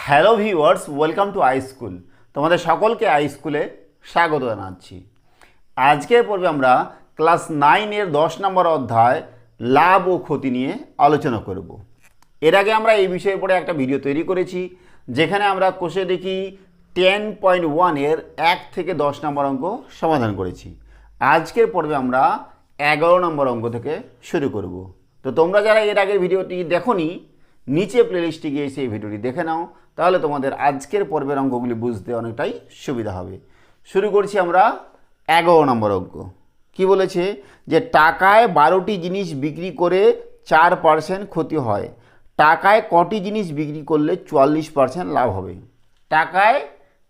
Hello viewers, welcome to I school. তোমাদের সকলকে I স্কুলে স্বাগত জানাচ্ছি। আজকের পর্বে আমরা ক্লাস 9-এর 10 নম্বর অধ্যায় লাভ ও ক্ষতি নিয়ে আলোচনা করব। এর আগে আমরা এই বিষয়ের উপরে একটা ভিডিও তৈরি করেছি, যেখানে আমরা কোষে দেখি 10.1-এর 1 থেকে 10 নম্বর অঙ্ক সমাধান করেছি। আজকের পর্বে আমরা 11 নম্বর অঙ্ক থেকে শুরু করব। তো তোমরা যারা এর আগের ভিডিওটি দেখোনি, নিচে প্লেলিস্টে গিয়ে সেই ভিডিওটি দেখে নাও, তাহলে তোমাদের আজকের পর্বের অঙ্কগুলি বুঝতে অনেকটাই সুবিধা হবে। শুরু করছি আমরা 11 নম্বর অঙ্ক। কি বলেছে যে টাকায় 12টি জিনিস বিক্রি করে 4% ক্ষতি হয়, টাকায় কটি জিনিস বিক্রি করলে 44% লাভ হবে। টাকায়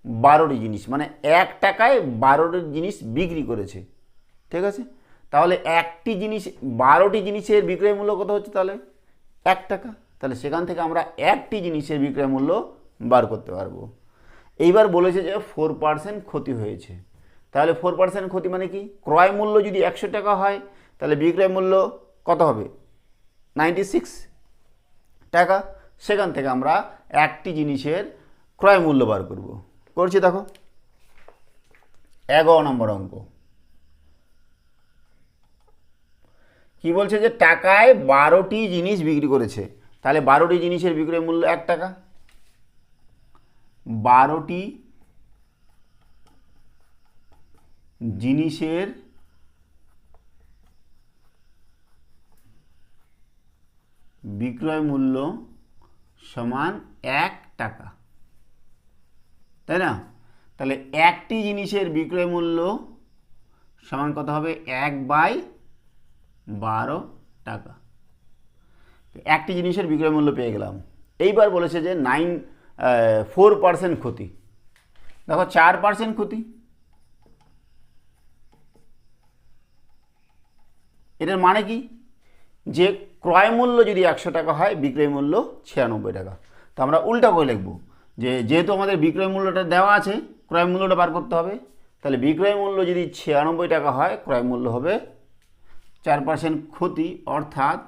12টি জিনিস মানে 1 টাকায় 12টি জিনিস বিক্রি করেছে, ঠিক আছে। তাহলে একটি জিনিস 12টি জিনিসের বিক্রয় মূল্য কত হচ্ছে? তাহলে 1 টাকা। তাহলে সেখান থেকে আমরা একটি জিনিসের বিক্রয় মূল্য বার করতে পারবো। এইবার বলেছে যে 4% ক্ষতি হয়েছে। তাহলে 4% ক্ষতি মানে কি? ক্রয় মূল্য যদি 100 টাকা হয়, তাহলে বিক্রয় মূল্য কত হবে? 96 টাকা। সেখান থেকে আমরা একটি জিনিসের ক্রয় মূল্য বার করব। করছি, দেখো 11 নম্বর অঙ্ক। কি বলছে যে টাকায় 12টি জিনিস বিক্রি করেছে, তাহলে 12টি জিনিসের বিক্রয় মূল্য 1 টাকা। 12টি জিনিসের বিক্রয় মূল্য সমান 1 টাকা, তাই না? তাহলে একটি জিনিসের বিক্রয় মূল্য সমান কত হবে? 1/12 টাকা। একটি জিনিসের বিক্রয় মূল্য পেয়ে গেলাম। এইবার বলেছে যে 4% ক্ষতি। দেখো 4% ক্ষতি, এটার মানে কি? যে ক্রয় মূল্য যদি 100 টাকা হয়, বিক্রয় মূল্য 96 টাকা। তো আমরা উল্টা করে লিখব যে যেহেতু আমাদের বিক্রয় মূল্যটা দেওয়া আছে, ক্রয় মূল্যটা বার করতে হবে। তাহলে বিক্রয় মূল্য যদি 96 টাকা হয়, ক্রয় মূল্য হবে 4% ক্ষতি, অর্থাৎ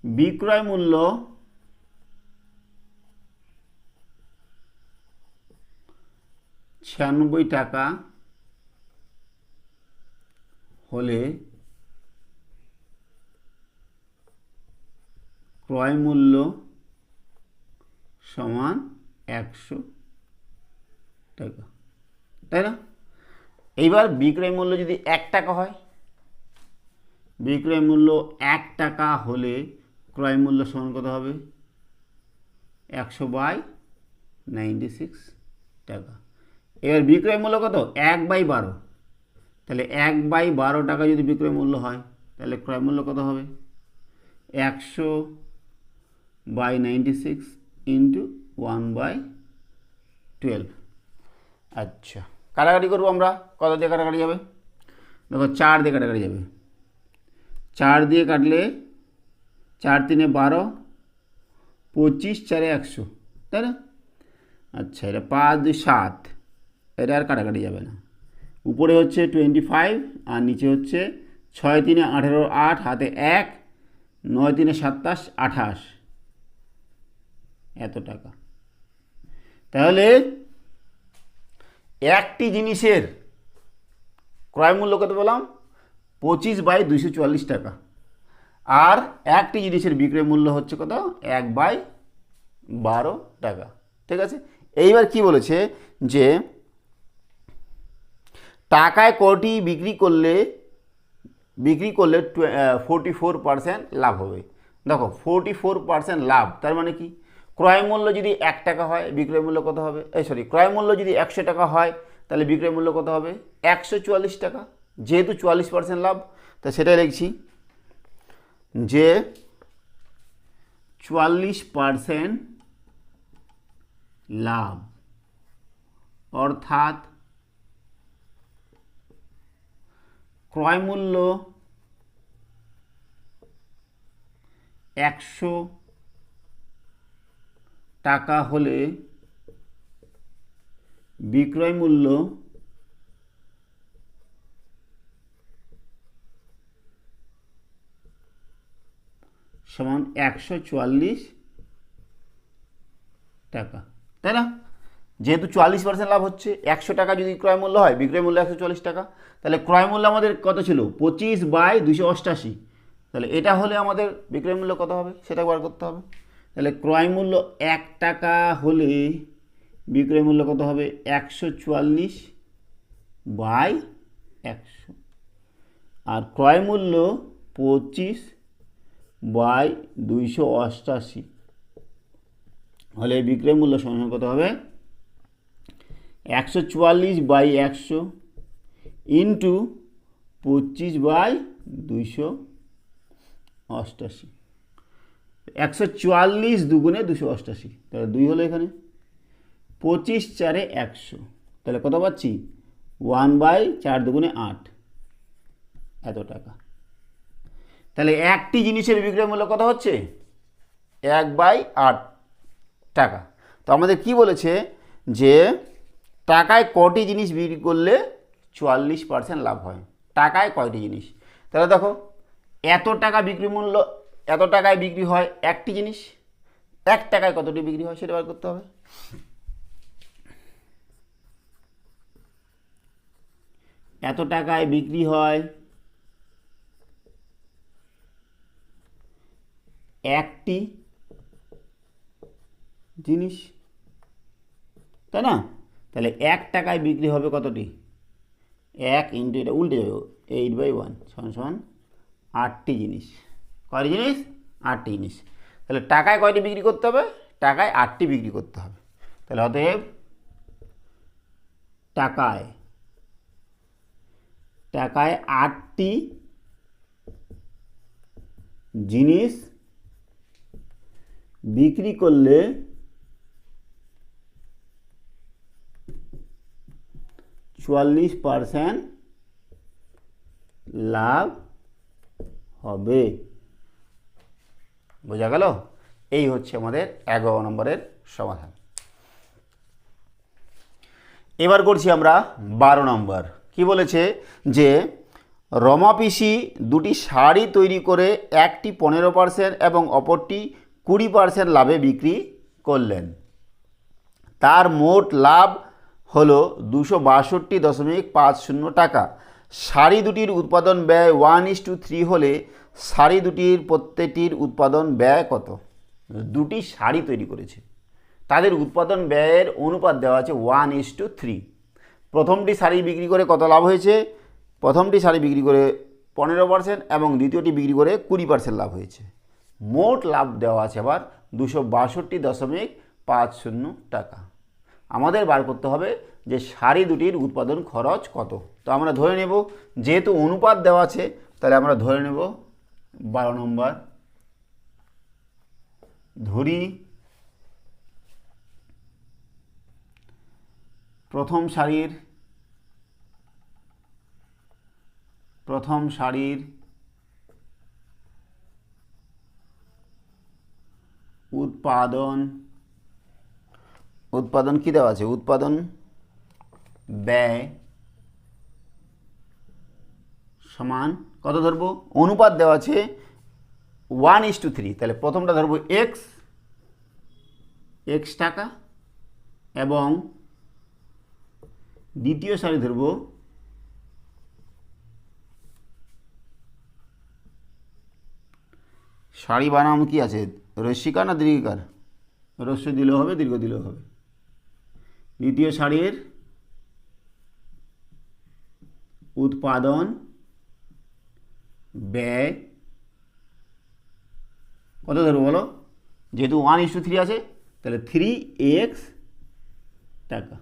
বিক্রয় মূল্য 96 টাকা হলে ক্রয় মূল্য সমান 100 টাকা, তাই না? এইবার বিক্রয় মূল্য যদি 1 টাকা হয়, বিক্রয় মূল্য 1 টাকা হলে ক্রয় মূল্য সমান কত হবে? 100/96 টাকা। এবার বিক্রয় মূল্য কত? 1/12। তাহলে 1/12 টাকা যদি বিক্রয় মূল্য হয়, তাহলে ক্রয় মূল্য কত হবে? 100/96 ইন্টু 1/12। আচ্ছা, কাটাকাটি করবো আমরা। কত দিয়ে কাটাকাটি যাবে? দেখো 4 দিয়ে কাটাকাটি যাবে। 4 দিয়ে কাটলে 4 3 12, 25 4 100, তাই না? আচ্ছা, এটা 5 2 7, এটা আর কাটাকাটি যাবে না। উপরে হচ্ছে 25 আর নিচে হচ্ছে 6 3 18 8, হাতে 1, 9 3 27 28, এত টাকা। তাহলে একটি জিনিসের ক্রয় মূল্য কত বললাম? 25/244 টাকা। আর একটি জিনিসের বিক্রয় মূল্য হচ্ছে কত? 1/12 টাকা, ঠিক আছে। এইবার কি বলেছে যে টাকায় কটি বিক্রি করলে 44% লাভ হবে। দেখো 44% লাভ, তার মানে কি? ক্রয় মূল্য যদি 1 টাকা হয়, বিক্রয় মূল্য কত হবে? ক্রয় মূল্য যদি 100 টাকা হয়, তাহলে বিক্রয় মূল্য কত হবে? 144 টাকা। যেহেতু 44% লাভ, তা সেটাই লিখছি যে 44% লাভ, অর্থাৎ ক্রয় মূল্য 100 টাকা হলে বিক্রয় মূল্য 97 সমান 144 টাকা, তাই না? যেহেতু 44% লাভ হচ্ছে, 100 টাকা যদি ক্রয় মূল্য হয়, বিক্রয় মূল্য 144 টাকা, তাহলে ক্রয় মূল্য আমাদের কত ছিল? 25/288। তাহলে এটা হলে আমাদের বিক্রয় মূল্য কত হবে সেটা বার করতে হবে। তাহলে ক্রয় মূল্য 1 টাকা হলে বিক্রয় মূল্য কত হবে? 144/100। আর ক্রয় মূল্য 25/288 হলে বিক্রয় মূল্য সমান কত হবে? 144/100 ইন্টু 25/288। 144 দুগুণে 288, তাহলে 2 হলো এখানে, 25 4 100, তাহলে কত পাচ্ছি? 1/4 দুগুণে 8, এত টাকা। তাহলে একটি জিনিসের বিক্রয় মূল্য কত হচ্ছে? 1/8 টাকা। তো আমাদের কি বলেছে যে টাকায় কটি জিনিস বিক্রি করলে 44% লাভ হয়? টাকায় কয়টি জিনিস? তাহলে দেখো, এত টাকা বিক্রি মূল্য, এত টাকায় বিক্রি হয় একটি জিনিস, 1 টাকায় কতটি বিক্রি হয় সেটা বার করতে হবে। এত টাকায় বিক্রি হয় একটি জিনিস, তাই না? তাহলে 1 টাকায় বিক্রি হবে কতটি? 1 ইন্টু, এটা উল্টে যাবে, 8/1 সমান 8টি জিনিস। কয়টি জিনিস? 8টি জিনিস। তাহলে টাকায় কয়টি বিক্রি করতে হবে? টাকায় 8টি বিক্রি করতে হবে। তাহলে অতএব টাকায় 8টি জিনিস বিক্রি করলে 44% লাভ হবে। বোঝা গেল? এই হচ্ছে আমাদের 11 নম্বরের সমাধান। এবার করছি আমরা 12 নম্বর। কি বলেছে যে রমা পিসি দুটি শাড়ি তৈরি করে একটি 15% এবং অপরটি 20% লাভে বিক্রি করলেন। তার মোট লাভ হলো 262.50 টাকা। শাড়ি দুটির উৎপাদন ব্যয় 1:3 হলে শাড়ি দুটির প্রত্যেকটির উৎপাদন ব্যয় কত? দুটি শাড়ি তৈরি করেছে, তাদের উৎপাদন ব্যয়ের অনুপাত দেওয়া আছে 1:3। প্রথমটি শাড়ি বিক্রি করে কত লাভ হয়েছে? প্রথমটি শাড়ি বিক্রি করে 15% এবং দ্বিতীয়টি বিক্রি করে 20% লাভ হয়েছে। মোট লাভ দেওয়া আছে আবার 262.50 টাকা। আমাদের বার করতে হবে যে শাড়ি দুটির উৎপাদন খরচ কত। তো আমরা ধরে নেব, যেহেতু অনুপাত দেওয়া আছে তাহলে আমরা ধরে নেব 12 নম্বর, ধরি প্রথম শাড়ির উৎপাদন কি দেওয়া আছে? উৎপাদন ব্যয় সমান কত ধরবো? অনুপাত দেওয়া আছে 1:3, তাহলে প্রথমটা ধরবো x টাকা এবং দ্বিতীয় শাড়ি ধরবো শাড়ি বানাম কি আছে? রস্যিকার না দীর্ঘিকার? রস্য দিলেও হবে, দীর্ঘ দিলেও হবে। দ্বিতীয় শাড়ির উৎপাদন ব্যয় কত ধরবো বলো? যেহেতু 1:3 আছে তাহলে 3x টাকা।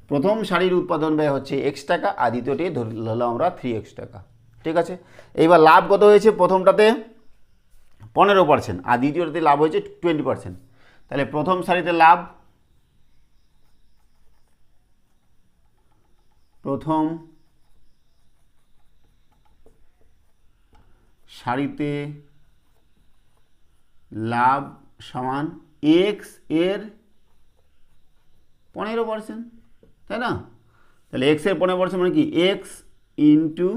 প্রথম শাড়ির উৎপাদন ব্যয় হচ্ছে x টাকা আর দ্বিতীয়টি ধরলাম আমরা 3x টাকা। ঠিক আছে, এইবার লাভ কত হয়েছে? প্রথমটাতে 15% আর দ্বিতীয়টাতে লাভ হয়েছে 20%। তাহলে প্রথম শাড়িতে লাভ, প্রথম শাড়িতে লাভ সমান x এর 15%, তাই না? তাহলে x এর 15% মানে কি? x ইন্টু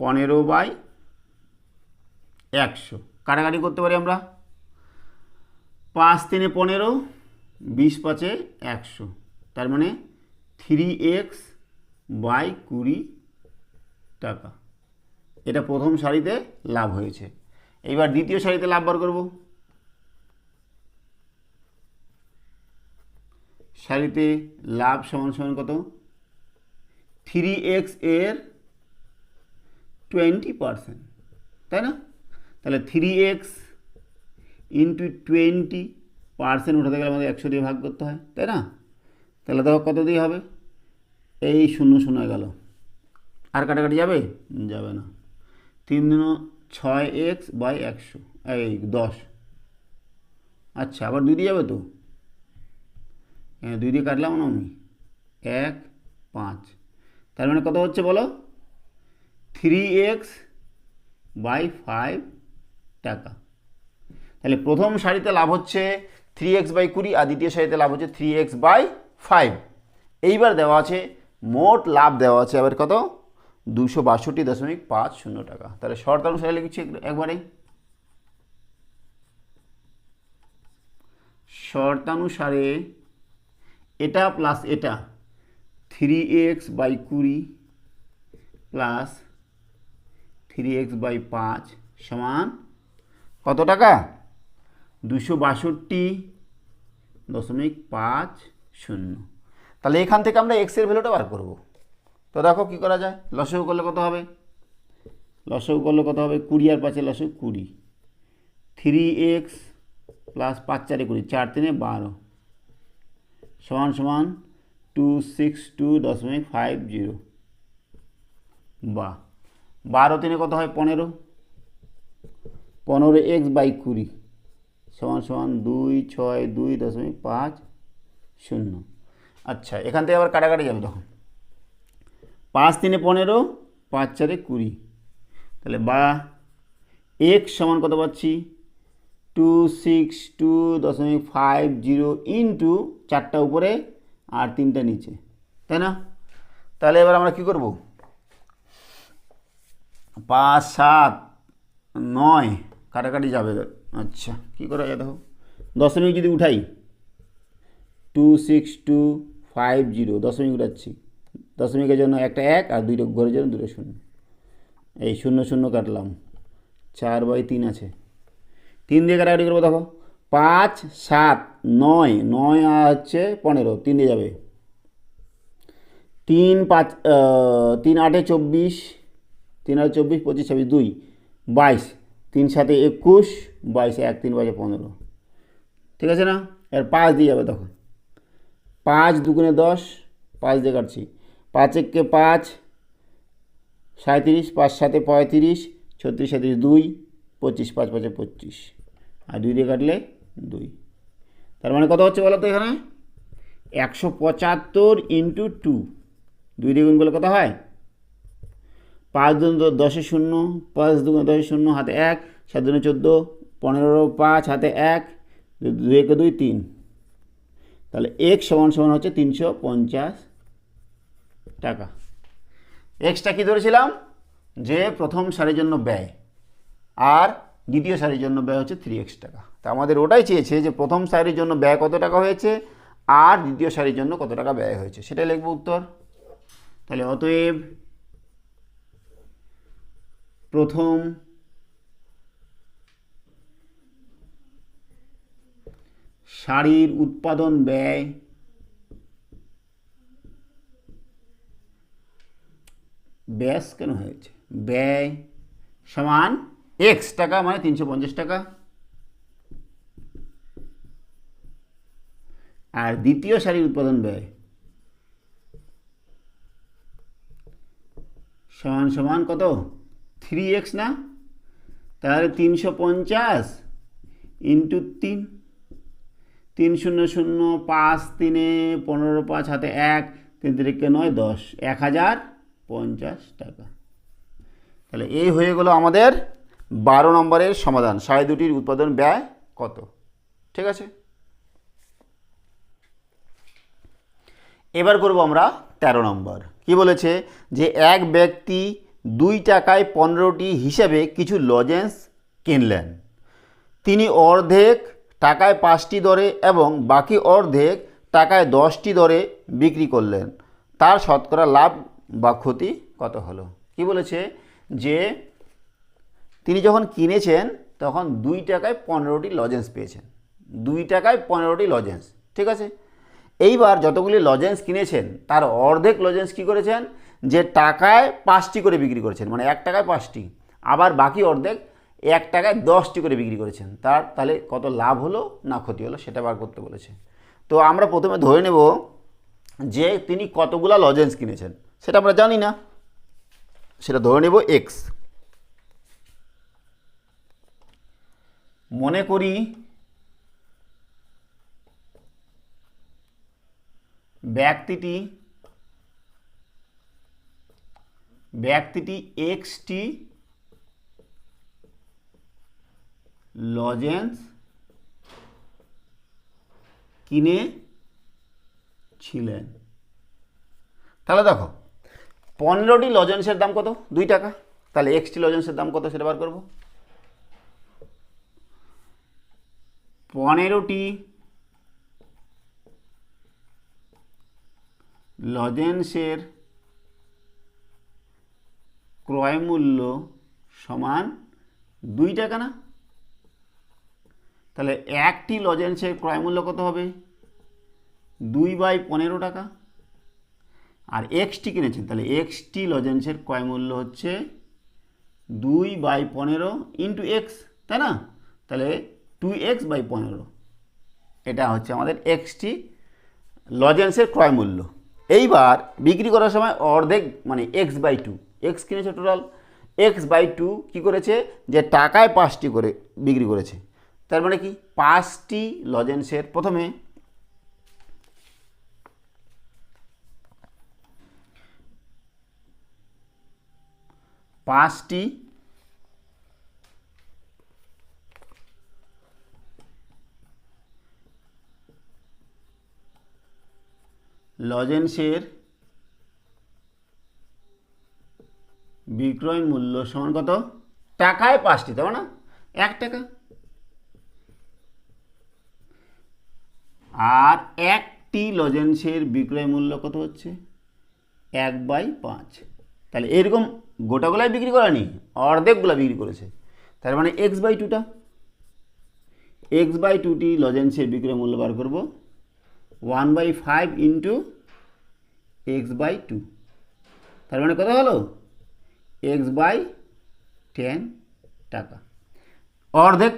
15/100 কাটাকাটি করতে পারি আমরা। 5 3 15, 20 5 100, তার মানে 3x বাই 20 টাকা। এটা প্রথম সারিতে লাভ হয়েছে। এইবার দ্বিতীয় সারিতে লাভ বার করব। সারিতে লাভ সমান সমান কত? 3x এর 20%, তাই না? তাহলে 3x ইন্টু 20% উঠাতে গেলে আমাদের 100 দিয়ে ভাগ করতে হয়, তাই না? তাহলে দেখো কত দিয়ে হবে? এই 0 0 গেল, আর কাটাকাটি যাবে? যাবে না। 3 × 6x বাই 100, এই 10। আচ্ছা, আবার 2 দিয়ে যাবে তো? হ্যাঁ, 2 দিয়ে কাটলাম না আমি, 1 5, তার মানে কত হচ্ছে বলো? 3x বাই 5 টাকা। তাহলে প্রথম সারিতে লাভ হচ্ছে 3x বাই 20, আর দ্বিতীয় সারিতে লাভ হচ্ছে 3x বাই 5। এইবার দেওয়া আছে মোট লাভ, দেওয়া আছে আবার কত? 262.50 টাকা। তাহলে শর্তানুসারে লিখছি একবারেই। শর্তানুসারে এটা প্লাস এটা 3x by 20 plus 3x by 5 সমান কত টাকা? 262.50। তাহলে এখান থেকে আমরা x এর ভ্যালুটা বার করব। তো দেখো কী করা যায়। লসাগু করলে কত হবে? লসাগু করলে কত হবে? 20 আর 5 লসাগু 20, 3x প্লাস 5 4 20, 4 3 12 সমান সমান 262.50। বা 12 3 কত হয়? 15, 15x বাই 20 সমান সমান 262.50। আচ্ছা, এখান থেকে আবার কাটাকাটি যাবে তখন। 5 3 15, 5 4 20, তাহলে বা x সমান কত পাচ্ছি? 262.50 ইন্টু 4টা উপরে আর 3টা নিচে, তাই না? তাহলে এবার আমরা কি করব? 5 7 9 কাটাকাটি যাবে। আচ্ছা, কী করা যায় দেখো। দশমিক যদি উঠাই, 26250, দশমিক উঠাচ্ছি, দশমিকের জন্য একটা 1 আর 2 ঘরের জন্য 2 0, এই 0 0 কাটলাম, 4 বাই 3 আছে, 3 দিয়ে কাটাকাটি করবো। দেখো 5 7 9, 9 আর হচ্ছে 15, 3 দিয়ে যাবে, 3 5 3 8 24, 3 8 24 25 26 2 22, 3 7 21, 22 1 3 5 15, ঠিক আছে না? এর 5 দিয়ে যাবে তখন, 5 2 গুণে 10, 5 দিয়ে কাটছি, 5 1 কে 5 37, 5 7 35, 36 37 2 25, 5 5 25, আর 2 দিয়ে কাটলে 2। তার মানে কত হচ্ছে বলো তো এখানে? 175 ইন্টু 2, 2 দিয়ে গুণ করলে কত হয়? 5 2 10 0, 5 2 10 0, হাতে 1, 7 2 14, 15 5, হাতে 1, 2 1 2 3। তাহলে x সমান সমান হচ্ছে 350 টাকা। এক্সটা কী ধরেছিলাম? যে প্রথম সারির জন্য ব্যয়, আর দ্বিতীয় সারির জন্য ব্যয় হচ্ছে 3x টাকা। তা আমাদের ওটাই চেয়েছে যে প্রথম সারির জন্য ব্যয় কত টাকা হয়েছে আর দ্বিতীয় সারির জন্য কত টাকা ব্যয় হয়েছে, সেটাই লিখব উত্তর। তাহলে অতএব প্রথম সারির উৎপাদন ব্যয় ব্যাস কেন হয়েছে? ব্যয় সমান x টাকা, মানে 350 টাকা। আর দ্বিতীয় সারির উৎপাদন ব্যয় সমান সমান কত? 3x না? তাহলে 350 ইন্টু 3, 3 0 0, 5 3 15 5, হাতে 1, 3 3 9 10, 1050 টাকা। তাহলে এই হয়ে গেল আমাদের 12 নম্বরের সমাধান। সাড়ে দুটির উৎপাদন ব্যয় কত? ঠিক আছে, এবার করব আমরা 13 নম্বর। কি বলেছে? যে এক ব্যক্তি 2 টাকায় 15টি হিসাবে কিছু লজেন্স কিনলেন। তিনি অর্ধেক টাকায় 5টি দরে এবং বাকি অর্ধেক টাকায় 10টি দরে বিক্রি করলেন, তার শতকরা লাভ বা ক্ষতি কত হলো? কি বলেছে যে তিনি যখন কিনেছেন তখন 2 টাকায় 15টি লজেন্স পেয়েছেন, 2 টাকায় 15টি লজেন্স, ঠিক আছে। এইবার যতগুলি লজেন্স কিনেছেন তার অর্ধেক লজেন্স কী করেছেন, যে টাকায় 5টি করে বিক্রি করেছেন, মানে 1 টাকায় 5টি, আবার বাকি অর্ধেক 1 টাকায় 10টি করে বিক্রি করেছেন, তাহলে কত লাভ হলো না ক্ষতি হলো সেটা বার করতে বলেছে। তো আমরা প্রথমে ধরে নেব যে তিনি কতগুলা লজেন্স কিনেছেন, সেটা আমরা জানি না, সেটা ধরে নেব এক্স। মনে করি ব্যক্তিটি এক্সটি লজেন্স কিনেছিলেন। তাহলে দেখো 15টি লজেন্সের দাম কত, 2 টাকা, তাহলে এক্সটি লজেন্সের দাম কত সেটা বার করব। 15টি লজেন্সের ক্রয় মূল্য সমান 2 টাকা না? তাহলে একটি লজেন্সের ক্রয় মূল্য কত হবে, 2/15 টাকা। আর এক্সটি কিনেছেন, তাহলে এক্সটি লজেন্সের ক্রয় মূল্য হচ্ছে 2/15 ইন্টু এক্স, তাই না? তাহলে 2x/15, এটা হচ্ছে আমাদের এক্সটি লজেন্সের ক্রয় মূল্য। এইবার বিক্রি করার সময় অর্ধেক মানে x/2, এক্স কিনেছে টোটাল, x/2 কী করেছে, যে টাকায় 5টি করে বিক্রি করেছে, তার মানে কি 5টি লজেন্সের, প্রথমে পাঁচটি লজেন্সের বিক্রয় মূল্য সমান কত, টাকায় 5টি, তাই না, 1 টাকা। আর একটি লজেন্সের বিক্রয় মূল্য কত হচ্ছে, 1/5। তাহলে এরকম গোটাগুলাই বিক্রি করেনি, অর্ধেকগুলো বিক্রি করেছে, তার মানে x/2টা, x/2টি লজেন্সের বিক্রয় মূল্য বার করব, 1/5 ইন্টু x/2, তার মানে কত হলো, x/10 টাকা। অর্ধেক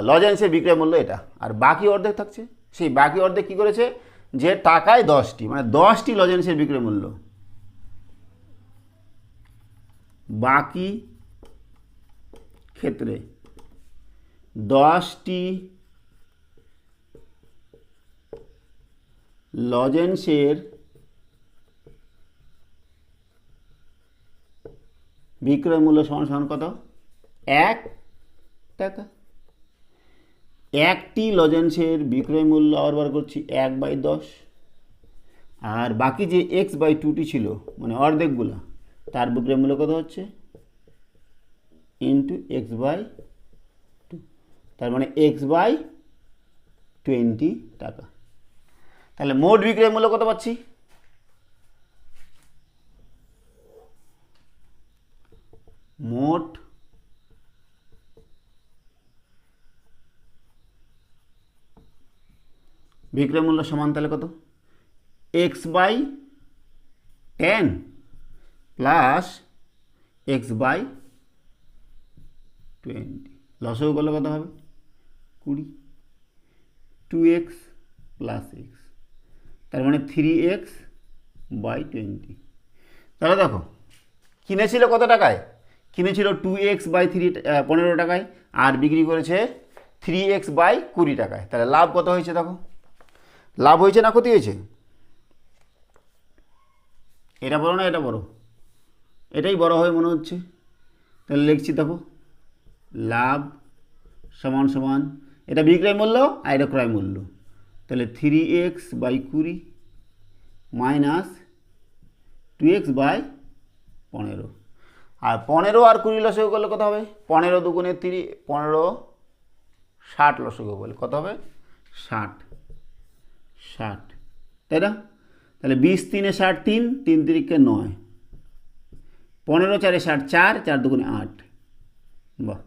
লজেন্সের বিক্রয় মূল্য এটা, আর বাকি অর্ধেক থাকছে, সেই বাকি অর্ধেক কী করেছে, যে টাকায় 10টি, মানে 10টি লজেন্সের বিক্রয় মূল্য, বাকি ক্ষেত্রে 10টি লজেন্সের বিক্রয় মূল্য সমান সমান কত, 1 টাকা। একটি লজেন্সের বিক্রয় মূল্য আবার বার করছি 1/10, আর বাকি যে x/2টি ছিল মানে অর্ধেকগুলো, তার বিক্রয় মূল্য কত হচ্ছে, ইন্টু x/2, তার মানে x/20 টাকা। তাহলে মোট বিক্রয় মূল্য কত পাচ্ছি, মোট বিক্রয় মূল্য সমান তাহলে কত, x/10 প্লাস x/20, লসও করলে কত হবে, 20, 2x প্লাস x, তার মানে 3x/20। তাহলে দেখো কিনেছিল কত টাকায়, কিনেছিল 2x/15 টাকায়, আর বিক্রি করেছে 3x/20 টাকায়। তাহলে লাভ কত হয়েছে দেখো, লাভ হয়েছে না ক্ষতি হয়েছে, এটা বড় না এটা বড়, এটাই বড় হয় মনে হচ্ছে। তাহলে লিখছি দেখো, লাভ সমান সমান, এটা বিক্রয় মূল্য আর এটা ক্রয় মূল্য, তাহলে 3x/20 মাইনাস 2x/15। আর 15 আর 20 লসাগু করলে কত হবে? 15 দুগুণে 30, 15 60 লসাগু বলে কত হবে? 60, তাই না? তাহলে 20 3 60, 3 3 3 9, 15 4 60, 4 4 দুগুণে 8। বাহ,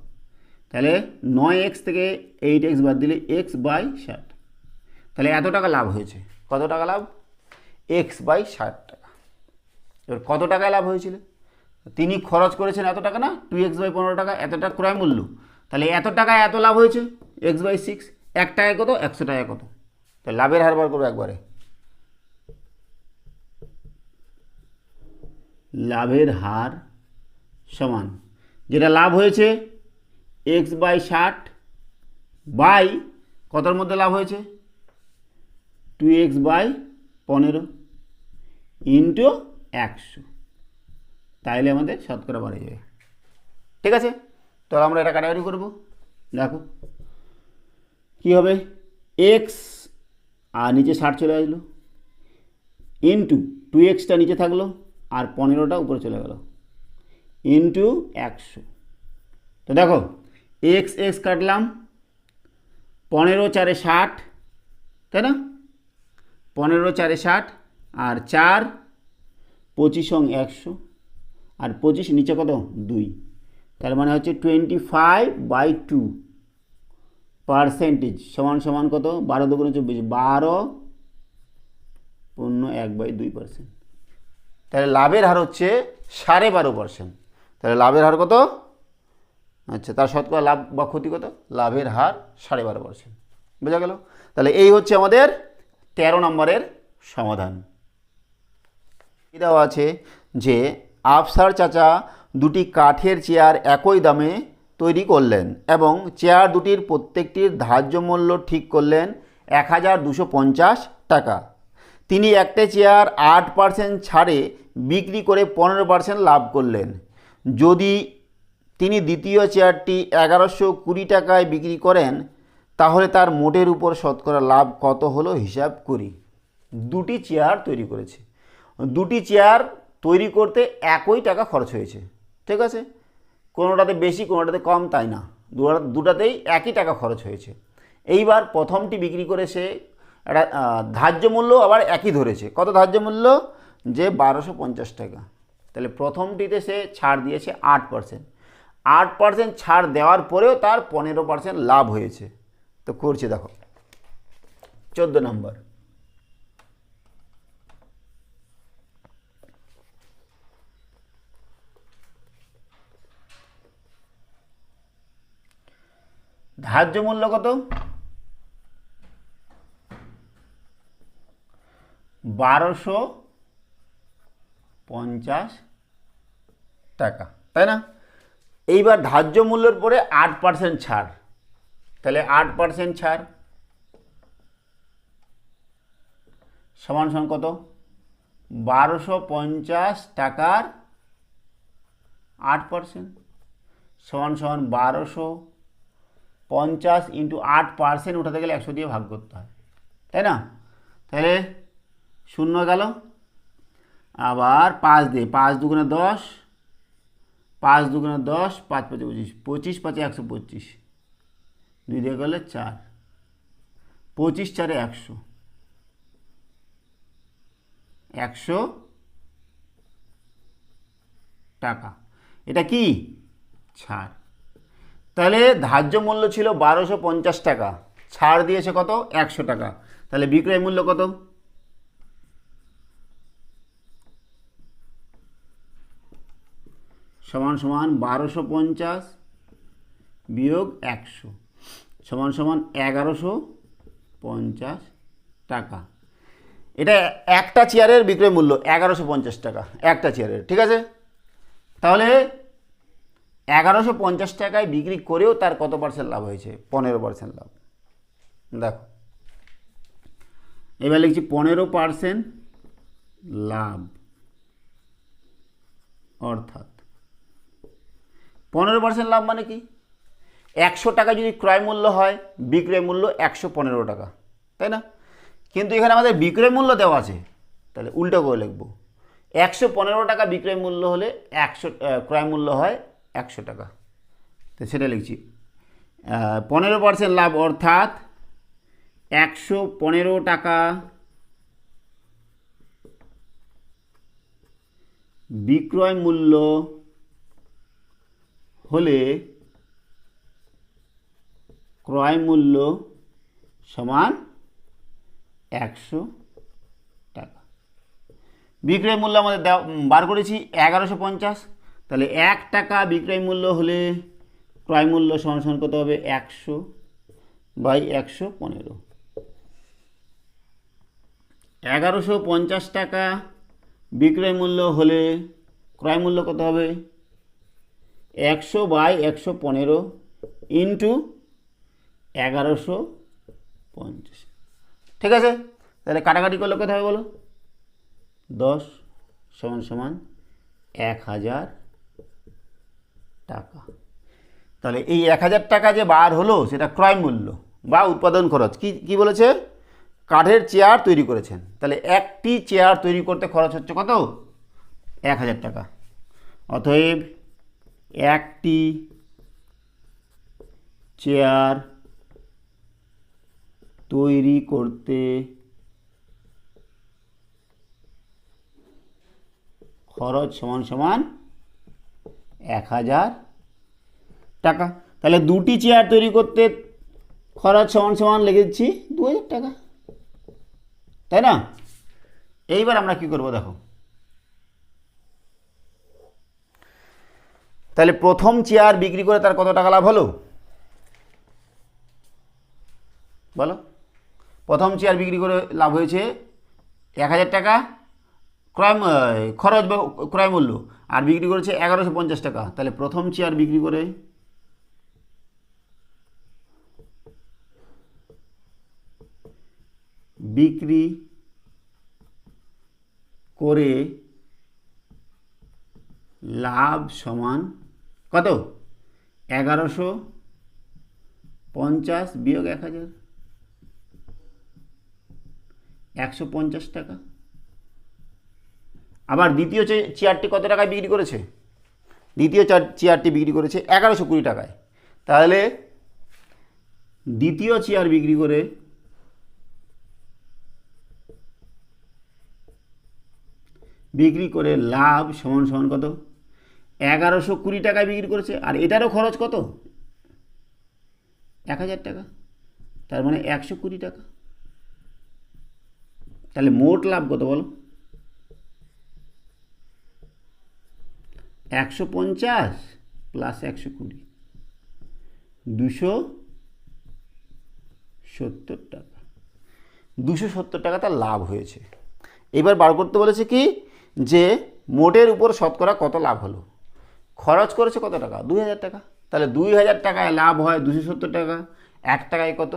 তাহলে 9x থেকে 8x বাদ দিলে x/60। তাহলে এত টাকা লাভ হয়েছে। কত টাকা লাভ? x/60 টাকা। এবার কত টাকায় লাভ হয়েছিল? তিনি খরচ করেছেন এত টাকা না, 2x/15 টাকা, এত টাকা ক্রয় মূল্য। তাহলে এত টাকায় এত লাভ হয়েছে, x/6। 1 টাকায় কত? 100 টাকায় কত? তাহলে লাভের হার বার করবো একবারে। লাভের হার সমান যেটা লাভ হয়েছে x/60 বাই কতর মধ্যে লাভ হয়েছে? 2x/15 into 100। তাইলে আমাদের শতকরা বাড়ে যাবে। ঠিক আছে, তাহলে আমরা এটা কাটাকাটি করবো। দেখো কী হবে, x আর নিচে 60 চলে আসলো, ইন্টু 2xটা নিচে থাকলো আর 15টা উপরে চলে গেল, ইন্টু 100। তো দেখো x কাটলাম, 15 4 60, তাই না? 15 4 60 আর 4 25 100 আর 25 নিচে কত? 2। তার মানে হচ্ছে 25/2 সমান কত? 12 2 24, 12 1/2%। তাহলে লাভের হার হচ্ছে 12.5%। তাহলে লাভের হার কত? আচ্ছা, তার শতকরা লাভ বা ক্ষতি কত? লাভের হার 12.5%। বোঝা গেল? তাহলে এই হচ্ছে আমাদের 13 নম্বরের সমাধান। দেওয়া আছে যে আফসার চাচা দুটি কাঠের চেয়ার একই দামে তৈরি করলেন এবং চেয়ার দুটির প্রত্যেকটির ধার্য মূল্য ঠিক করলেন 1250 টাকা। তিনি একটা চেয়ার 8% ছাড়ে বিক্রি করে 15% লাভ করলেন। যদি তিনি দ্বিতীয় চেয়ারটি 1120 টাকায় বিক্রি করেন তাহলে তার মোটের উপর শতকরা লাভ কত হলো হিসাব করি। দুটি চেয়ার তৈরি করেছে, দুটি চেয়ার তৈরি করতে একই টাকা খরচ হয়েছে। ঠিক আছে, কোনোটাতে বেশি কোনোটাতে কম তাই না, দুটাতেই একই টাকা খরচ হয়েছে। এইবার প্রথমটি বিক্রি করে সে একটা ধার্য মূল্য আবার একই ধরেছে। কত ধার্য মূল্য? যে 1250 টাকা। তাহলে প্রথমটিতে সে ছাড় দিয়েছে 8%। 8% ছাড় দেওয়ার পরেও তার 15% লাভ হয়েছে। তো করছে দেখো 14 নম্বর। ধার্য মূল্য কত? 1250 টাকা, তাই না? এইবার ধার্য মূল্যের পরে 8% ছাড়, তাহলে 8% ছাড় সমান কত? 1250 টাকার 8% সমান 1250 ইন্টু 8% উঠাতে গেলে 100 দিয়ে ভাগ করতে হয়, তাই না? তাহলে 0 গেল, আবার 5 দিয়ে, 5 দুগুণে 10, 5 দুগুণে 10, 5 5 25, 25 5 125, 2 দিয়ে গেলে 4, 25 4 100, 100 টাকা। এটা কি? ছাড়। তাহলে ধার্য মূল্য ছিল 1250 টাকা, ছাড় দিয়েছে কত? 100 টাকা। তাহলে বিক্রয় মূল্য কত? সমান 1250 বিয়োগ 100 সমান 1150 টাকা। এটা একটা চেয়ারের বিক্রয় মূল্য 1150 টাকা, একটা চেয়ারের। ঠিক আছে, তাহলে 1150 টাকায় বিক্রি করেও তার কত পার্সেন্ট লাভ হয়েছে? 15% লাভ। দেখো এবার লিখছি 15% লাভ, অর্থাৎ 15% লাভ মানে কি? 100 টাকা যদি ক্রয় মূল্য হয়, বিক্রয় মূল্য 115 টাকা, তাই না? কিন্তু এখানে আমাদের বিক্রয় মূল্য দেওয়া আছে, তাহলে উল্টো করে লিখব 115 টাকা বিক্রয় মূল্য হলে ক্রয় মূল্য হয় 100 টাকা। তো সেটা লিখছি 15% লাভ অর্থাৎ 115 টাকা বিক্রয় মূল্য হলে ক্রয় মূল্য সমান 100 টাকা। বিক্রয় মূল্য আমাদের বার করেছি 1150, তাহলে 1 টাকা বিক্রয় মূল্য হলে ক্রয় মূল্য সমান সমান কত হবে 100 বাই 115। 1150 টাকা বিক্রয় মূল্য হলে ক্রয় মূল্য কত হবে 100 বাই 115 ইন্টু 1150। ঠিক আছে, তাহলে কাটাকাটি করলে কত হবে বলো 10 সমান সমান 1000 টাকা। তাহলে এই 1000 টাকা যে বার হলো সেটা ক্রয় মূল্য বা উৎপাদন খরচ। কি বলেছে, কাঠের চেয়ার তৈরি করেছেন, তাহলে একটি চেয়ার তৈরি করতে খরচ হচ্ছে কত 1000 টাকা। অতএব একটি চেয়ার তৈরি করতে খরচ সমান সমান 1000 টাকা। তাহলে দুটি চেয়ার তৈরি করতে খরচ সমান সমান লিখে দিচ্ছি 2000 টাকা, তাই না? এইবার আমরা কি করব দেখো, তাহলে প্রথম চেয়ার বিক্রি করে তার কত টাকা লাভ হলো বলো। প্রথম চেয়ার বিক্রি করে লাভ হয়েছে 1000 টাকা খরচ বা ক্রয় মূল্য, আর বিক্রি করেছে 1150 টাকা। তাহলে প্রথম চেয়ার বিক্রি করে লাভ সমান কত 1150 বিয়োগ 1000, 150 টাকা। আবার দ্বিতীয় চেয়ারটি কত টাকায় বিক্রি করেছে, দ্বিতীয় চেয়ারটি বিক্রি করেছে 1120 টাকায়। তাহলে দ্বিতীয় চেয়ার বিক্রি করে লাভ সমান সমান কত 1120 টাকায় বিক্রি করেছে, আর এটারও খরচ কত 1000 টাকা, তার মানে 120 টাকা। তাহলে মোট লাভ কত বলো 150 প্লাস 120 270 টাকা। 270 টাকা তার লাভ হয়েছে। এবার বার করতে বলেছে কি যে মোটের উপর শতকরা কত লাভ হলো। খরচ করেছে কত টাকা 2000 টাকা, তাহলে 2000 টাকায় লাভ হয় 270 টাকা, 1 টাকায় কত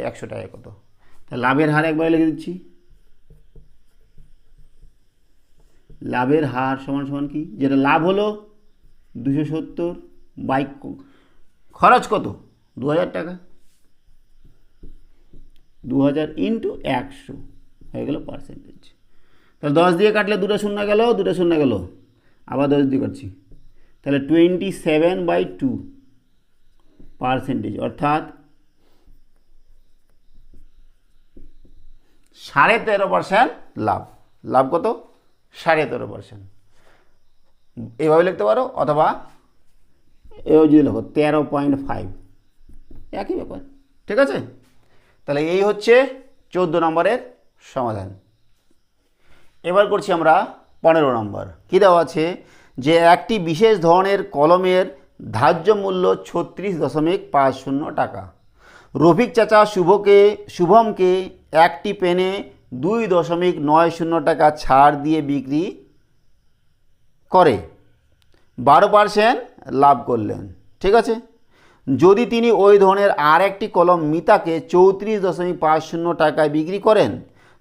100 টাকায় কত। তাহলে লাভের হার একবার লিখে দিচ্ছি, লাভের হার সমান সমান কি, যেটা লাভ হলো 270 বাই খরচ কত 2000 টাকা, 2000 ইন্টু 100 হয়ে গেল পার্সেন্টেজ। তাহলে 10 দিয়ে কাটলে 2টা শূন্য গেল, 2টা শূন্য গেল, আবার 10 দিয়ে কাটছি, তাহলে 27/2 অর্থাৎ 13.5% লাভ। লাভ কত 13.5%। এভাবে লিখতে পারো, অথবা এও যদি লেখো 13.5, একই ব্যাপার। ঠিক আছে, তাহলে এই হচ্ছে 14 নম্বরের সমাধান। এবার করছি আমরা 15 নম্বর। কী দেওয়া আছে যে একটি বিশেষ ধরনের কলমের ধার্য মূল্য 36.50 টাকা। রফিক চাচা শুভমকে একটি পেনে 2.90 টাকা ছাড় দিয়ে বিক্রি করে 12% লাভ করলেন। ঠিক আছে, যদি তিনি ওই ধরনের আর একটি কলম মিতাকে 34.50 টাকায় বিক্রি করেন,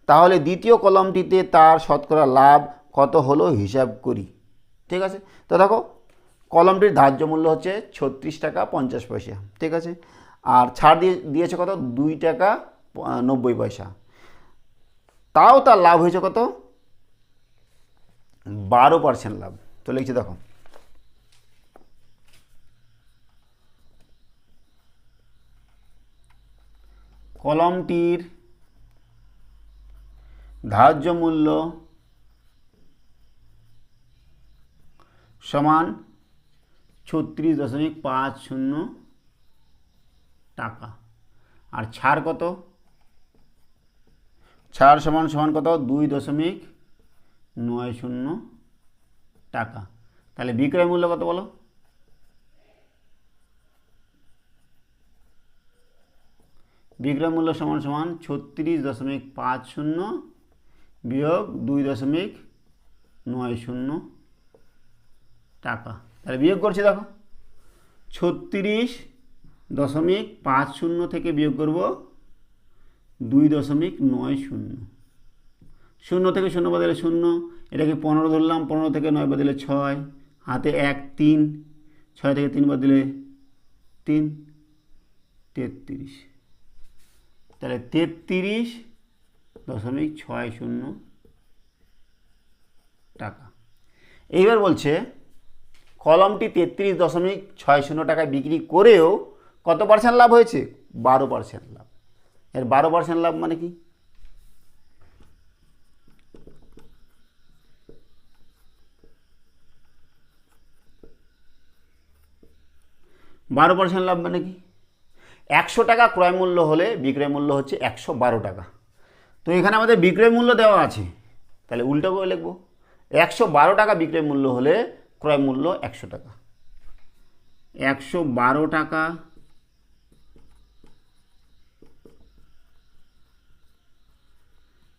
তাহলে দ্বিতীয় কলমটিতে তার শতকরা লাভ কত হলো হিসাব করি। ঠিক আছে, তো দেখো কলমটির ধার্য মূল্য হচ্ছে 36 টাকা 50 পয়সা। ঠিক আছে, আর ছাড় দিয়েছে কত 2 টাকা 90 পয়সা, তাও তার লাভ হয়েছে কত 12% লাভ। তো লিখছি দেখো, কলমটির ধার্য মূল্য সমান 36.50 টাকা। আর ছাড় কত? ছাড় সমান সমান কত? 2.90 টাকা। তাহলে বিক্রয় মূল্য কত বলো? বিক্রয় মূল্য সমান সমান 36.50 বিয়োগ 2.90 টাকা। তাহলে বিয়োগ করছি দেখো, 36.50 থেকে বিয়োগ করব 2.90। 0 থেকে 0 বাদ দিলে 0, এটাকে 15 ধরলাম, 15 থেকে 9 বাদ দিলে 6, হাতে 1 3, 6 থেকে 3 বাদ দিলে 3, 33। তাহলে 33.60 টাকা। এইবার বলছে কলমটি 33.60 টাকায় বিক্রি করেও কত পার্সেন্ট লাভ হয়েছে? 12% লাভ। এর 12% লাভ মানে কি? %, লাভ মানে কি? 100 টাকা ক্রয় মূল্য হলে বিক্রয় মূল্য হচ্ছে 112 টাকা। তো এখানে আমাদের বিক্রয় মূল্য দেওয়া আছে, তাহলে উল্টো করে লিখব, 112 টাকা বিক্রয় মূল্য হলে ক্রয় মূল্য 100 টাকা। 112 টাকা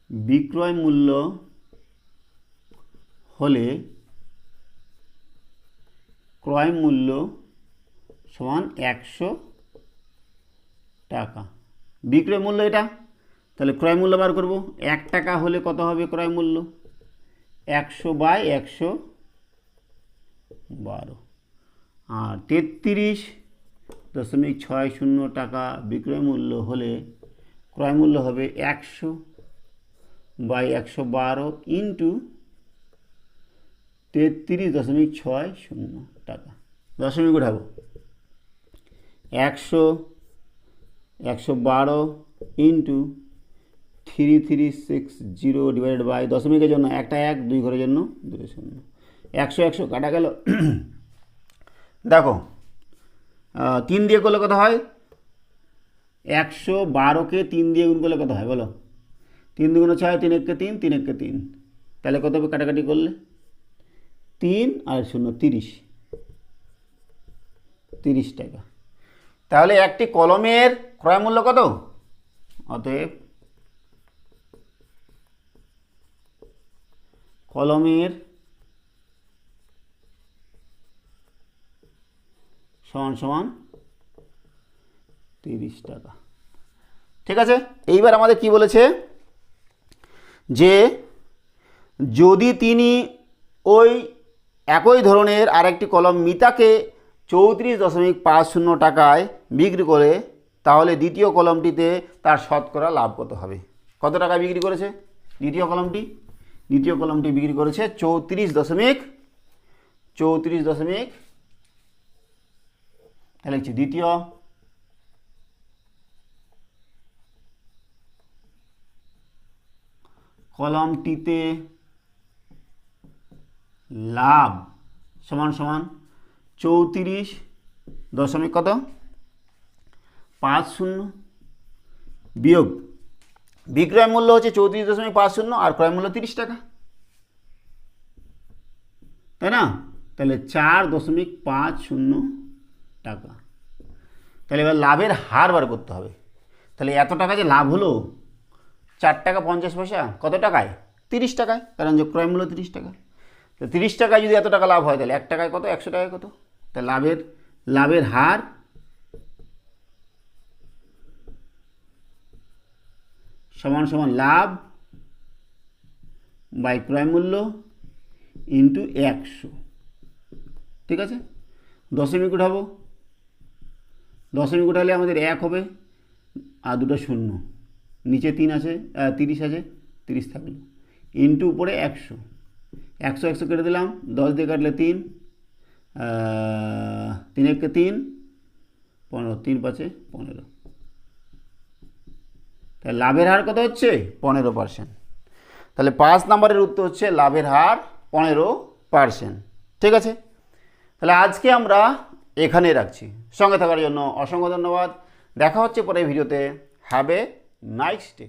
বিক্রয় মূল্য হলে ক্রয় মূল্য সমান 100 টাকা। বিক্রয় মূল্য এটা, তাহলে ক্রয় মূল্য বার করব। 1 টাকা হলে কত হবে ক্রয় মূল্য? 100/112। আর 33.60 টাকা বিক্রয় মূল্য হলে ক্রয় মূল্য হবে 100/112 ইন্টু 33.60 টাকা। দশমিক উঠাবো, 100/112 ইন্টু 3360 ডিভাইডেড বাই, দশমিকের জন্য একটা 1, 2 ঘরের জন্য 2 0, 100 কাটা গেল। দেখো 3 দিয়ে করলে কত হয়? 112কে 3 দিয়ে গুণ করলে কত হয় বলো? 3 2 6, 3 1 3, 3 1 3। তাহলে কত হবে কাটাকাটি করলে? 3 আর 0 30 টাকা। তাহলে একটি কলমের ক্রয় মূল্য কত? অতএব কলমের সমান সমান 30 টাকা। ঠিক আছে, এইবার আমাদের কি বলেছে যে যদি তিনি ওই একই ধরনের আরেকটি কলম মিতাকে 34.50 টাকায় বিক্রি করে, তাহলে দ্বিতীয় কলমটিতে তার শতকরা লাভ কত হবে? কত টাকায় বিক্রি করেছে দ্বিতীয় কলমটি? দ্বিতীয় কলমটি বিক্রি করেছে 34. তাহলে লিখছি দ্বিতীয় কলমটিতে লাভ সমান সমান 34 কত 50 বিয়োগ বিক্রয় মূল্য হচ্ছে 34.50 আর ক্রয় মূল্য 30 টাকা, তাই না? তাহলে 4.50 টাকা। তাহলে এবার লাভের হার বার করতে হবে। তাহলে এত টাকা যে লাভ হলো 4 টাকা 50 পয়সা কত টাকায়? 30 টাকায়, কারণ যে ক্রয় মূল্য 30 টাকা। তো 30 টাকায় যদি এত টাকা লাভ হয় তাহলে 1 টাকায় কত? 100 টাকায় কত? তাহলে লাভের হার সমান সমান লাভ বাই ক্রয় মূল্য ইন্টু 100। ঠিক আছে, দশমিক উঠাবো, দশমিক উঠালে আমাদের 1 হবে আর দুটো 0, নিচে 3 আছে 30 আছে, 30 থাকলো ইন্টু উপরে 100। একশো একশো কেটে দিলাম, 10 দিয়ে কাটলে 3, 3 একে 3, 15, 3 5 15। তাহলে লাভের হার কত হচ্ছে? 15%। তাহলে 5 নম্বরের উত্তর হচ্ছে লাভের হার 15%। ঠিক আছে, তাহলে আজকে আমরা এখানেই রাখছি। সঙ্গে থাকার জন্য অসংখ্য ধন্যবাদ। দেখা হচ্ছে পরের ভিডিওতে। Have a nice day.